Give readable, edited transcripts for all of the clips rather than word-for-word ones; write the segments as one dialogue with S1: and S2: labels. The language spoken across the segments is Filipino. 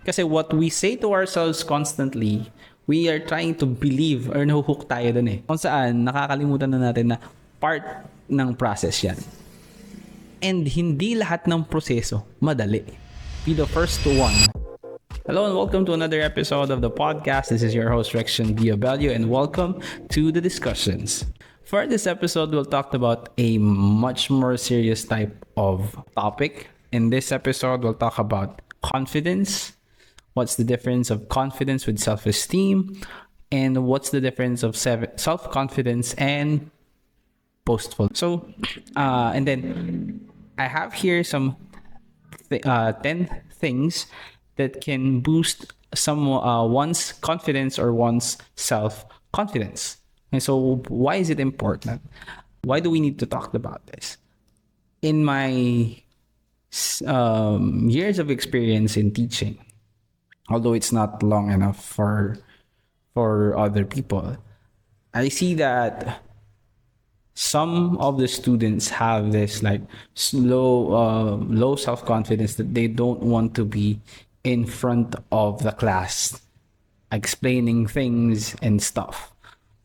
S1: Kasi what we say to ourselves constantly, we are trying to believe or nahuhook tayo dun eh. Kung saan, nakakalimutan na natin na part ng process yan. And hindi lahat ng proseso madali. Be the first one. Hello and welcome to another episode of the podcast. This is your host Rexon Biobello and welcome to the discussions. For this episode, we'll talk about a much more serious type of topic. In this episode, we'll talk about confidence. What's the difference of confidence with self-esteem? And what's the difference of self-confidence and boastful? So, and then I have here some 10 things that can boost one's confidence or one's self-confidence. And so why is it important? Why do we need to talk about this? In my years of experience in teaching, although it's not long enough for other people, I see that some of the students have this like low self-confidence that they don't want to be in front of the class explaining things and stuff.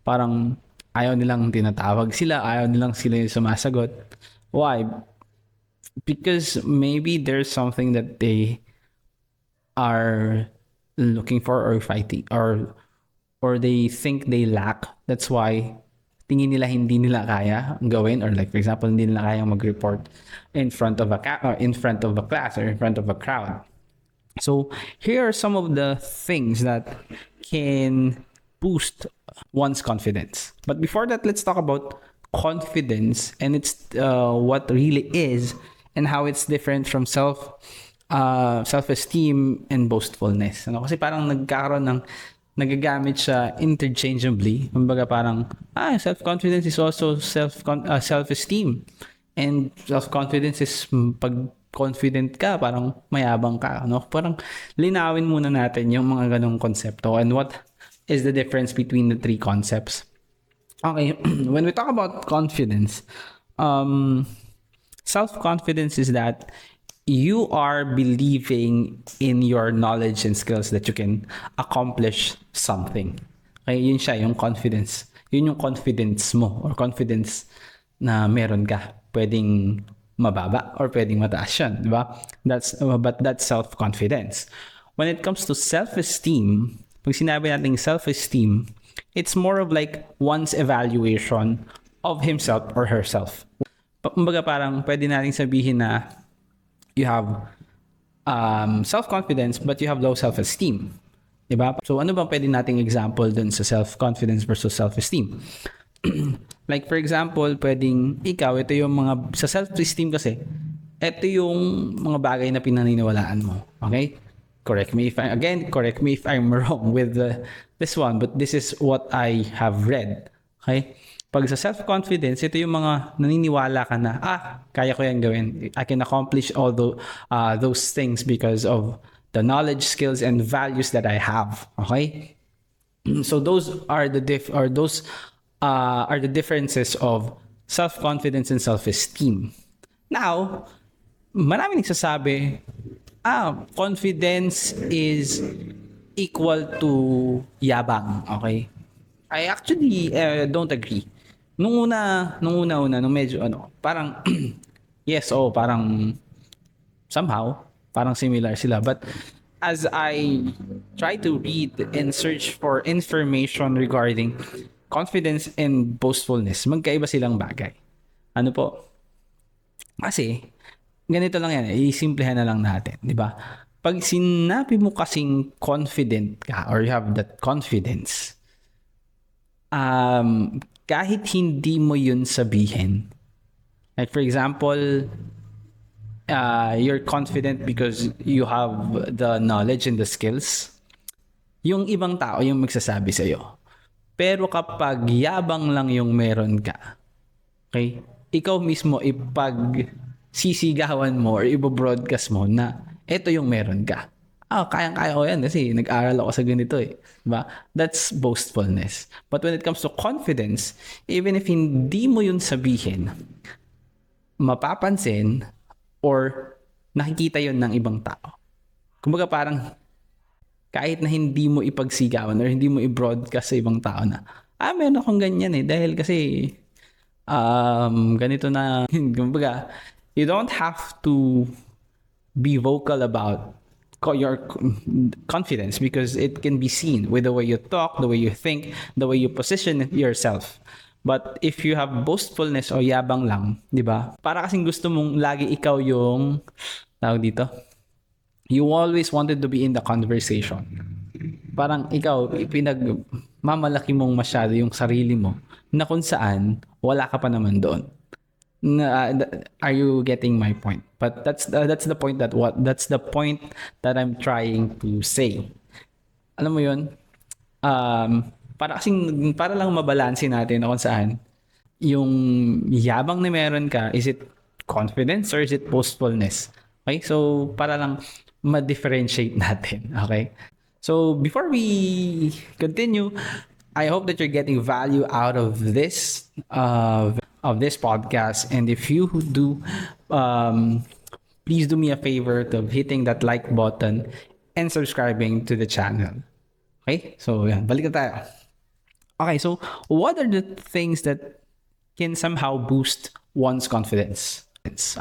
S1: Parang ayaw nilang tinatawag sila, ayaw nilang sila yung sumasagot. Why? Because maybe there's something that they are looking for or fighting or they think they lack. That's why tingin nila hindi nila kaya gawin, or like for example hindi nila kayang mag-report in front of a class or in front of a crowd. So here are some of the things that can boost one's confidence. But before that, let's talk about confidence and it's what really is and how it's different from self-esteem and boastfulness. Ano? Kasi parang nagagamit siya interchangeably. Kumbaga parang self-confidence is also self-esteem. And self-confidence is pag confident ka, parang mayabang ka. No? Parang linawin muna natin yung mga ganong konsepto and what is the difference between the three concepts. Okay, when we talk about confidence, self-confidence is that you are believing in your knowledge and skills that you can accomplish something. Okay, yun siya, yung confidence. Yun yung confidence mo or confidence na meron ka. Pwedeng mababa or pwedeng mataas yan, di ba? But that's self-confidence. When it comes to self-esteem, pag sinabi natin self-esteem, it's more of like one's evaluation of himself or herself. Kumbaga parang pwede natin sabihin na you have self-confidence but you have low self-esteem. Diba? So ano bang pwede nating example dun sa self-confidence versus self-esteem? Like for example, pwedeng ikaw, ito yung mga, sa self-esteem kasi, ito yung mga bagay na pinaniniwalaan mo. Okay? Correct me if I'm wrong with this one, but this is what I have read. Okay? Pag sa self-confidence, ito yung mga naniniwala ka na, kaya ko yan gawin. I can accomplish all those things because of the knowledge, skills, and values that I have. Okay? So those are the differences of self-confidence and self-esteem. Now, maraming nagsasabi, confidence is equal to yabang. Okay? I actually don't agree. Nung medyo parang yes, parang somehow parang similar sila, but as I try to read and search for information regarding confidence and boastfulness, magkaiba silang bagay. Ano po? Kasi ganito lang yan, isimplehan na lang natin, di ba? Pag sinabi mo kasing confident ka or you have that confidence, kahit hindi mo yun sabihin, like for example, you're confident because you have the knowledge and the skills, yung ibang tao yung magsasabi sa'yo. Pero kapag yabang lang yung meron ka, okay, ikaw mismo sisigawan mo or i-broadcast mo na ito yung meron ka. Kayang-kaya ko yan kasi nag-aral ako sa ganito eh. Diba? That's boastfulness. But when it comes to confidence, even if hindi mo yun sabihin, mapapansin or nakikita yun ng ibang tao. Kumbaga parang kahit na hindi mo ipagsigawan or hindi mo i-broadcast sa ibang tao na, meron akong ganyan dahil kasi ganito na, kumbaga, you don't have to be vocal about your confidence because it can be seen with the way you talk, the way you think, the way you position yourself. But if you have boastfulness o yabang lang, di ba? Para kasing gusto mong lagi ikaw yung, tawag dito, you always wanted to be in the conversation. Parang ikaw, mamalaki mong masyado yung sarili mo na kung saan wala ka pa naman doon. Are you getting my point? But that's the point that I'm trying to say. Alam mo yun? Para lang mabalansin natin na kung saan yung yabang na meron ka, is it confidence or is it boastfulness? Okay? So, para lang ma-differentiate natin. Okay? So, before we continue, I hope that you're getting value out of this podcast, and if you do, please do me a favor of hitting that like button and subscribing to the channel. Okay, so yan, balik na tayo. Okay, so what are the things that can somehow boost one's confidence?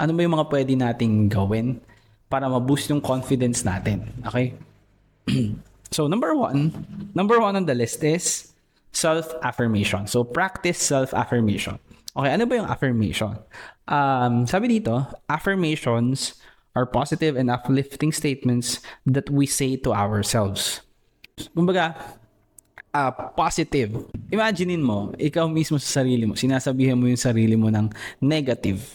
S1: Ano ba yung mga pwede nating gawin para ma-boost yung confidence natin? Okay. So number one on the list is self-affirmation. So practice self-affirmation. Okay, ano ba yung affirmation? Sabi dito, affirmations are positive and uplifting statements that we say to ourselves. Kumbaga, positive. Imaginein mo, ikaw mismo sa sarili mo, sinasabihan mo yung sarili mo ng negative.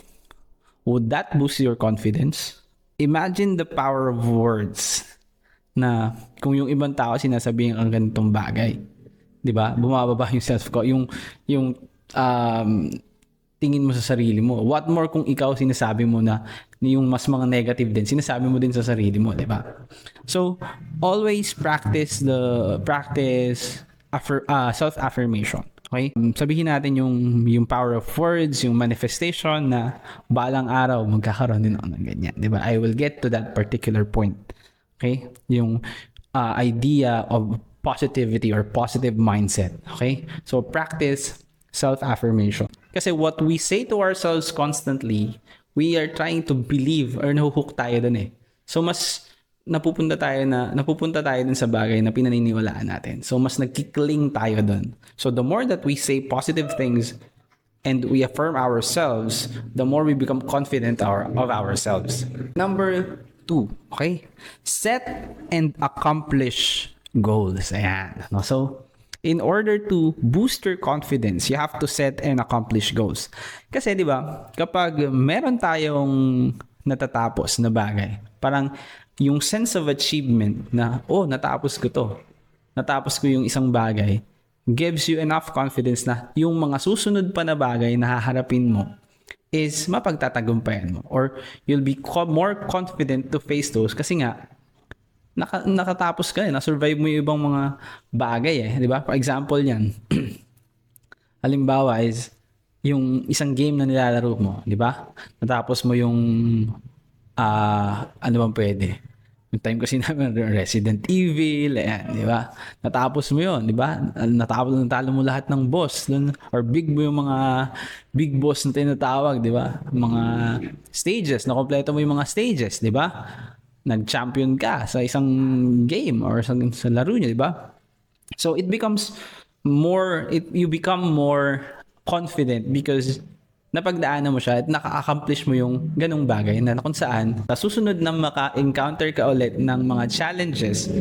S1: Would that boost your confidence? Imagine the power of words na kung yung ibang tao sinasabihan ang ganitong bagay. 'Di ba? Bumababa yung self-ko, yung tingin mo sa sarili mo. What more kung ikaw sinasabi mo na yung mas mga negative din, sinasabi mo din sa sarili mo, di ba? So, always practice self-affirmation. Okay? Sabihin natin yung power of words, yung manifestation na balang araw magkakaroon din ako ng ganyan, di ba? I will get to that particular point. Okay? Yung idea of positivity or positive mindset. Okay? So, practice self-affirmation. Kasi what we say to ourselves constantly, we are trying to believe or nahuhook tayo dun eh. So, mas napupunta tayo dun sa bagay na pinaniniwalaan natin. So, mas nagkikling tayo dun. So, the more that we say positive things and we affirm ourselves, the more we become confident of ourselves. Number 2, okay? Set and accomplish goals. Ayan. No? So, in order to boost your confidence, you have to set and accomplish goals. Kasi, di ba, kapag meron tayong natatapos na bagay, parang yung sense of achievement na, natapos ko to. Natapos ko yung isang bagay, gives you enough confidence na yung mga susunod pa na bagay na haharapin mo is mapagtatagumpayan mo. Or you'll be more confident to face those kasi nga, nakatapos ka na-survive mo yung ibang mga bagay di ba? For example yan, halimbawa is, yung isang game na nilalaro mo, di ba? Natapos mo yung, ano bang pwede? Yung time kasi namin, Resident Evil, di ba? Natapos mo yun, di ba? Natalo mo lahat ng boss, or big boss na tinatawag, di ba? Mga stages, nakompleto mo yung mga stages, di ba? Nag-champion ka sa isang game or sa laro niyo, di ba? So you become more confident because napagdaanan mo siya at naka-accomplish mo yung ganung bagay na kung saan sa susunod na maka-encounter ka ulit ng mga challenges,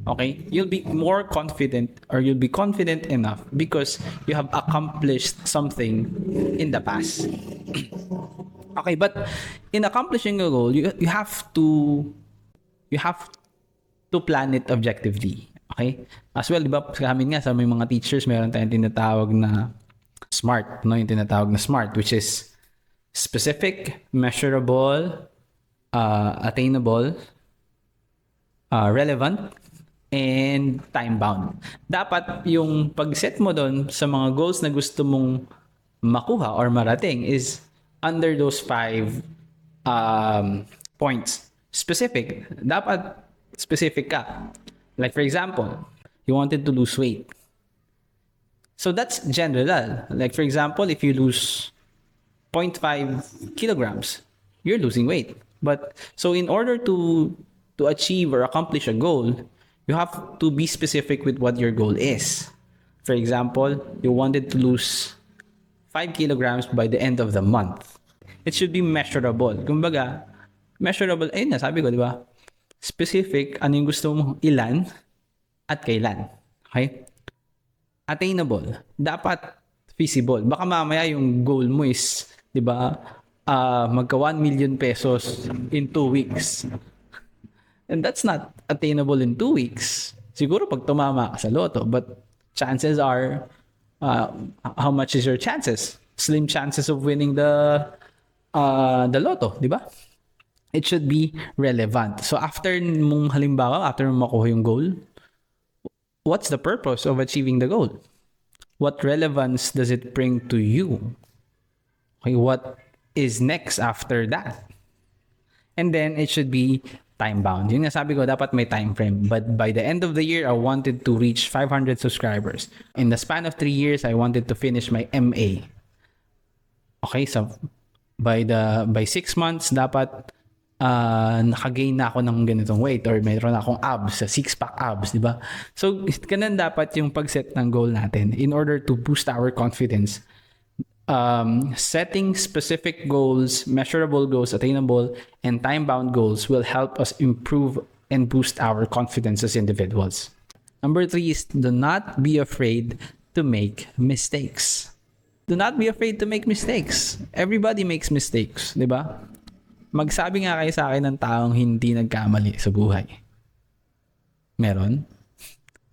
S1: okay, you'll be more confident or you'll be confident enough because you have accomplished something in the past. Okay, but in accomplishing a goal, you have to plan it objectively. Okay? As well, di ba, sa amin nga, sa may mga teachers, meron tayong tinatawag na SMART, no? Yung tinatawag na SMART, which is specific, measurable, attainable, relevant, and time-bound. Dapat yung pag-set mo doon sa mga goals na gusto mong makuha or marating is under those 5 points. Specific. Dapat specific ka. Like for example, you wanted to lose weight. So that's general. Like for example, if you lose 0.5 kilograms, you're losing weight. But so in order to achieve or accomplish a goal, you have to be specific with what your goal is. For example, you wanted to lose 5 kilograms by the end of the month. It should be measurable. Kumbaga, measurable, ayun na, sabi ko, di ba? Specific, ano yung gusto mong ilan at kailan. Okay? Attainable. Dapat feasible. Baka mamaya yung goal mo is, di ba, magka 1 million pesos in 2 weeks. And that's not attainable in 2 weeks. Siguro pag tumama ka sa loto, but chances are, how much is your chances? Slim chances of winning the loto, di ba? It should be relevant. So after mong halimbawa, after mong makuha yung goal, what's the purpose of achieving the goal? What relevance does it bring to you? Okay, what is next after that? And then it should be time-bound. Yun nga sabi ko, dapat may time frame. But by the end of the year, I wanted to reach 500 subscribers. In the span of 3 years, I wanted to finish my MA. Okay, so by 6 months, dapat nakagain na ako ng ganitong weight or mayroon na akong abs, six-pack abs, di ba? So, ganun dapat yung pag-set ng goal natin in order to boost our confidence. Setting specific goals, measurable goals, attainable, and time-bound goals will help us improve and boost our confidence as individuals. Number 3 is do not be afraid to make mistakes. Do not be afraid to make mistakes. Everybody makes mistakes, di ba? Magsabi nga kayo sa akin ng taong hindi nagkamali sa buhay. Meron?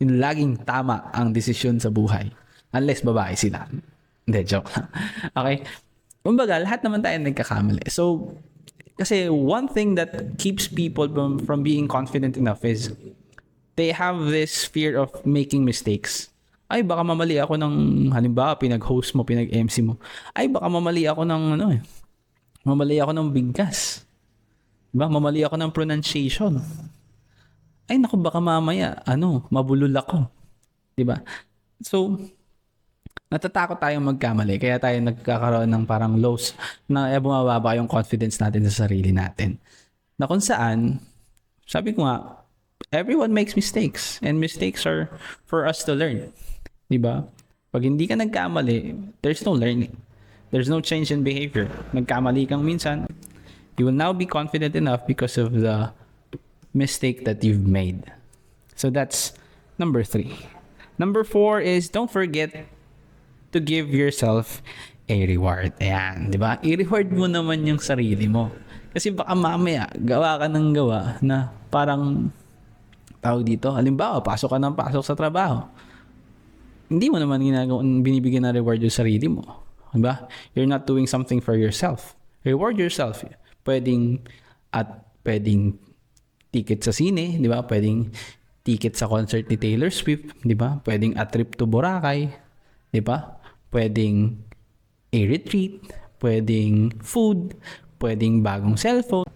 S1: Yung laging tama ang desisyon sa buhay. Unless babae sila. Hindi, joke. Okay? Kumbaga, lahat naman tayo nagkakamali. So, kasi one thing that keeps people from being confident enough is they have this fear of making mistakes. Ay, baka mamali ako ng, halimbawa, pinag-host mo, pinag-MC mo. Ay, baka mamali ako ng, mamali ako ng bigkas. Diba? Mamali ako ng pronunciation. Ay, naku, baka mamaya, mabulol ako. Diba? So, natatakot tayong magkamali. Kaya tayo nagkakaroon ng parang lows na bumababa yung confidence natin sa sarili natin. Na kung saan, sabi ko nga, everyone makes mistakes. And mistakes are for us to learn. Diba? Pag hindi ka nagkamali, there's no learning. There's no change in behavior. Nagkamali kang minsan, you will now be confident enough because of the mistake that you've made. So that's number 3. Number 4 is don't forget to give yourself a reward. Ayan, di ba? I-reward mo naman yung sarili mo. Kasi baka mamaya, gawa ka ng gawa na parang, tawag dito, halimbawa, pasok ka ng pasok sa trabaho. Hindi mo naman binibigyan na reward yung sarili mo. Diba? You're not doing something for yourself. Reward yourself. Pwedeng ticket sa sine, di ba? Pwedeng ticket sa concert ni Taylor Swift, di ba? Pwedeng a trip to Boracay, di ba? Pwedeng a retreat, pwedeng food, pwedeng bagong cellphone,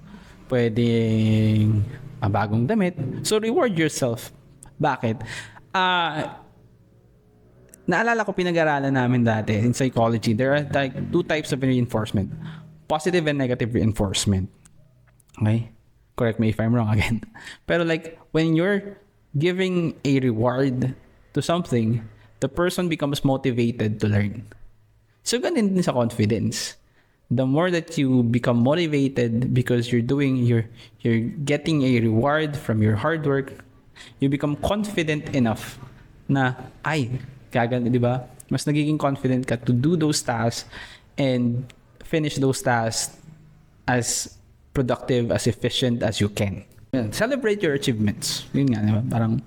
S1: pwedeng bagong damit. So reward yourself. Bakit? Naalala ko, pinag-aralan namin dati in psychology, there are like 2 types of reinforcement. Positive and negative reinforcement. Okay? Correct me if I'm wrong again. Pero like, when you're giving a reward to something, the person becomes motivated to learn. So, ganun din sa confidence. The more that you become motivated because you're getting a reward from your hard work, you become confident enough na, di ba? Mas nagiging confident ka to do those tasks and finish those tasks as productive, as efficient as you can. Celebrate your achievements. Yun nga, di ba? Parang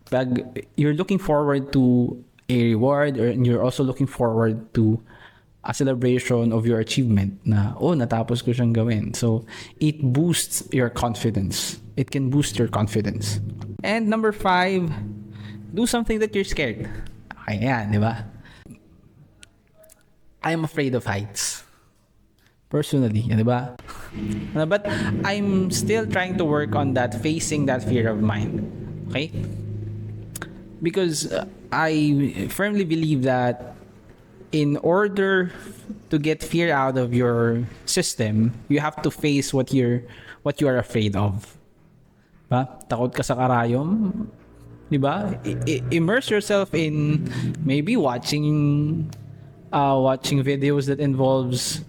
S1: pag you're looking forward to a reward or you're also looking forward to a celebration of your achievement na, natapos ko siyang gawin. So, it boosts your confidence. It can boost your confidence. And number 5, do something that you're scared. Okay, yan, di ba? I'm afraid of heights. Personally, di ba? But I'm still trying to work on that, facing that fear of mine. Okay? Because I firmly believe that in order to get fear out of your system, you have to face what you are afraid of. Ba? Takot ka sa karayom, 'di ba? Immerse yourself in maybe watching videos that involves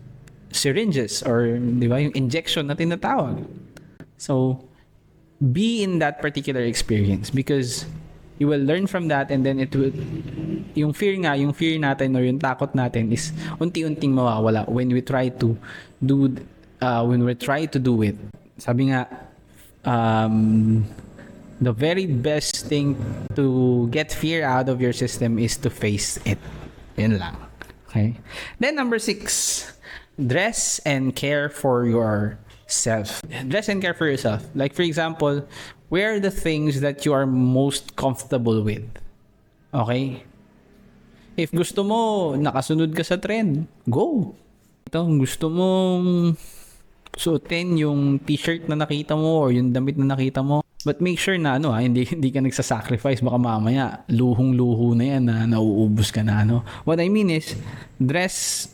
S1: syringes or 'di ba, yung injection na tinatawag. So, be in that particular experience because you will learn from that, and then it will yung fear natin or yung takot natin is unti-unting mawawala when we try to do it. Sabi nga, the very best thing to get fear out of your system is to face it. Yun lang. Okay? Then number 6, dress and care for yourself. Dress and care for yourself. Like for example, wear the things that you are most comfortable with. Okay? If gusto mo, nakasunod ka sa trend, go. Ito, gusto mong suotin yung t-shirt na nakita mo or yung damit na nakita mo. But make sure na hindi ka nagsasacrifice. Baka mamaya, luhong-luho na yan na nauubos ka na. What I mean is, dress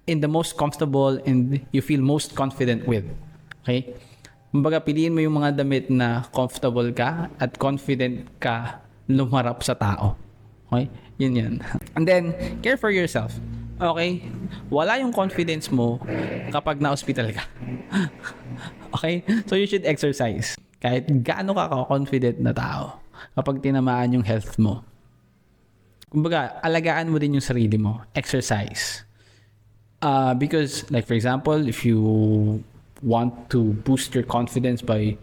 S1: in the most comfortable and you feel most confident with. Okay? Kumbaga, piliin mo yung mga damit na comfortable ka at confident ka lumarap sa tao. Okay? Yun. And then, care for yourself. Okay? Wala yung confidence mo kapag na-hospital ka. Okay? So, you should exercise. Kahit gaano ka confident na tao kapag tinamaan yung health mo. Kumbaga, alagaan mo din yung sarili mo. Exercise. Because, like for example, if you want to boost your confidence by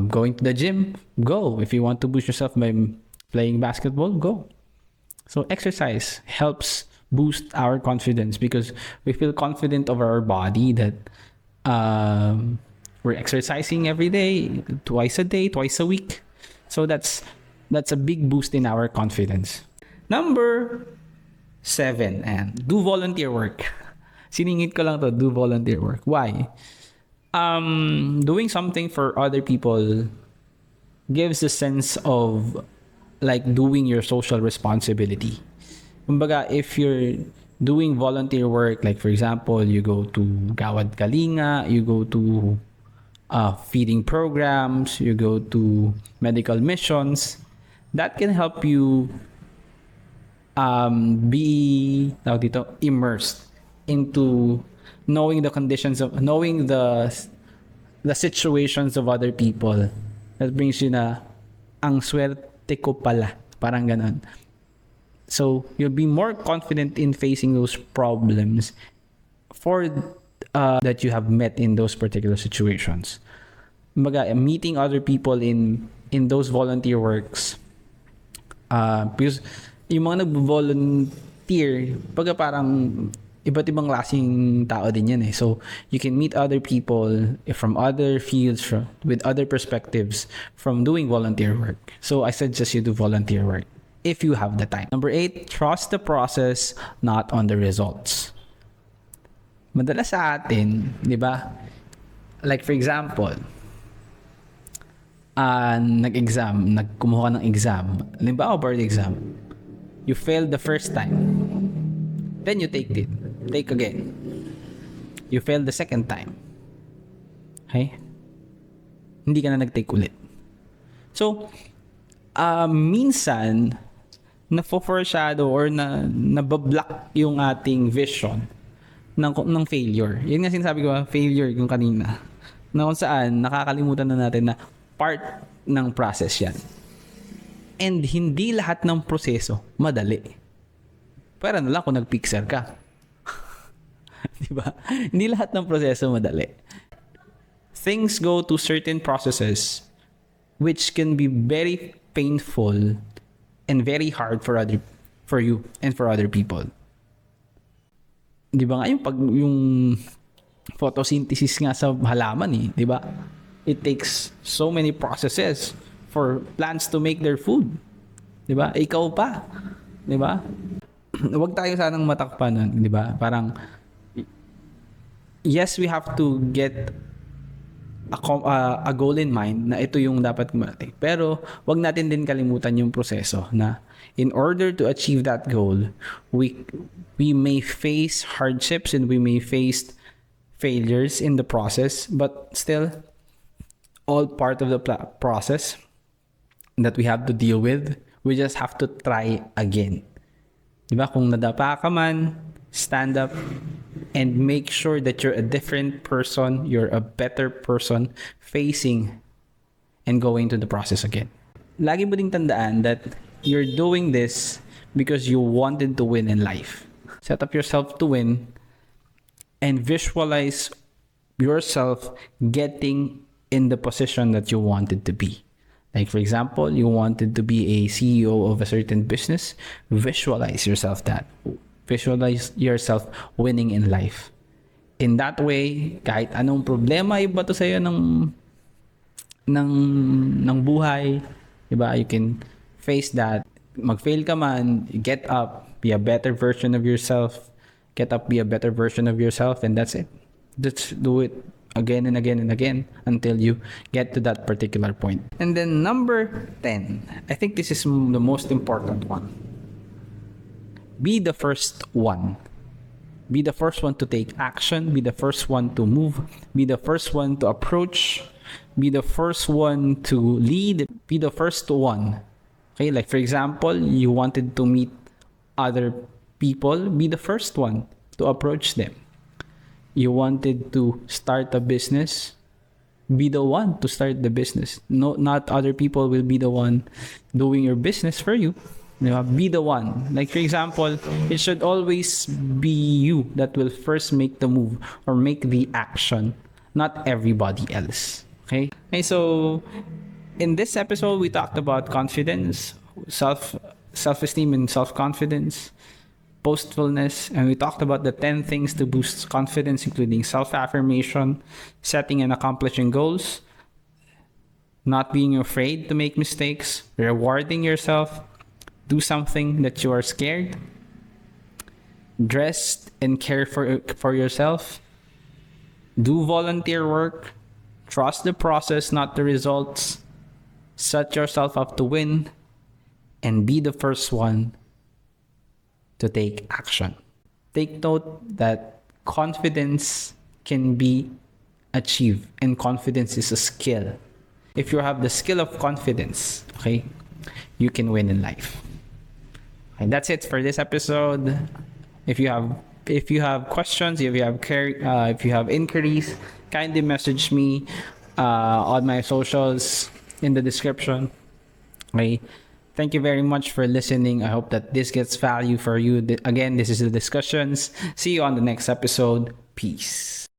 S1: going to the gym, go. If you want to boost yourself by playing basketball, go. So exercise helps boost our confidence because we feel confident of our body that we're exercising every day, twice a day, twice a week. So that's a big boost in our confidence. Number 7, and do volunteer work. Siningit ko lang to, do volunteer work. Why? Doing something for other people gives a sense of like doing your social responsibility. Kumbaga, if you're doing volunteer work, like for example, you go to Gawad Kalinga, you go to feeding programs, you go to medical missions, that can help you be immersed into knowing the conditions of knowing the situations of other people. That brings you na ang swerte ko pala, parang ganon. So you'll be more confident in facing those problems for that you have met in those particular situations. Kumbaga, meeting other people in those volunteer works, because yung mga nag-volunteer, pagka parang iba't ibang klaseng tao din yan eh. So, you can meet other people from other fields, with other perspectives from doing volunteer work. So, I suggest you do volunteer work if you have the time. Number 8, trust the process, not on the results. Madalas sa atin, di ba? Like for example, nagkumuha ka ng exam. Halimbawa, board exam. You failed the first time. Then you take again. You failed the second time. Okay? Hindi ka na nag-take ulit. So, minsan, na-foreshadow or nabablock yung ating vision ng failure. Yun nga sinasabi ko, failure yung kanina. Na kung saan, nakakalimutan na natin na part ng process yan. And hindi lahat ng proseso madali. Pero na lang kung nag-pixel ka. Diba? Hindi lahat ng proseso madali. Things go to certain processes which can be very painful and very hard for you and for other people. Di ba nga yung photosynthesis nga sa halaman eh, di ba? It takes so many processes for plants to make their food. Di ba? Ikaw pa. Di ba? Huwag tayo sanang matakpan nun, di ba? Parang yes, we have to get a goal in mind na ito yung dapat marating. Pero wag natin din kalimutan yung proseso na in order to achieve that goal, we may face hardships and we may face failures in the process, but still all part of the process that we have to deal with. We just have to try again. Diba? Kung nadapa ka man, stand up and make sure that you're a different person, you're a better person facing and going to the process again. Lagi mo ding tandaan that you're doing this because you wanted to win in life. Set up yourself to win and visualize yourself getting in the position that you wanted to be. Like, for example, you wanted to be a CEO of a certain business. Visualize yourself that. Visualize yourself winning in life. In that way, kahit anong problema iba to sa'yo ng buhay, diba? You can face that. Mag-fail ka man, get up, be a better version of yourself. Get up, be a better version of yourself, and that's it. Just do it again and again and again until you get to that particular point. And then number 10, I think this is the most important one. Be the first one. Be the first one to take action. Be the first one to move. Be the first one to approach. Be the first one to lead. Be the first one. Okay, like for example, you wanted to meet other people. Be the first one to approach them. You wanted to start a business, be the one to start the business. No, not other people will be the one doing your business for you. Be the one. Like for example, it should always be you that will first make the move or make the action, not everybody else. Okay? Okay, so in this episode, we talked about confidence, self-esteem and self-confidence, boastfulness, and we talked about the 10 things to boost confidence, including self-affirmation, setting and accomplishing goals, not being afraid to make mistakes, rewarding yourself, do something that you are scared, dress and care for yourself, do volunteer work, trust the process, not the results, set yourself up to win, and be the first one to take action. Take note that confidence can be achieved, and confidence is a skill. If you have the skill of confidence, okay, you can win in life. And that's it for this episode. If you have questions, if you have inquiries, kindly message me on my socials in the description. Okay. Thank you very much for listening. I hope that this gets value for you. Again, this is the discussions. See you on the next episode. Peace.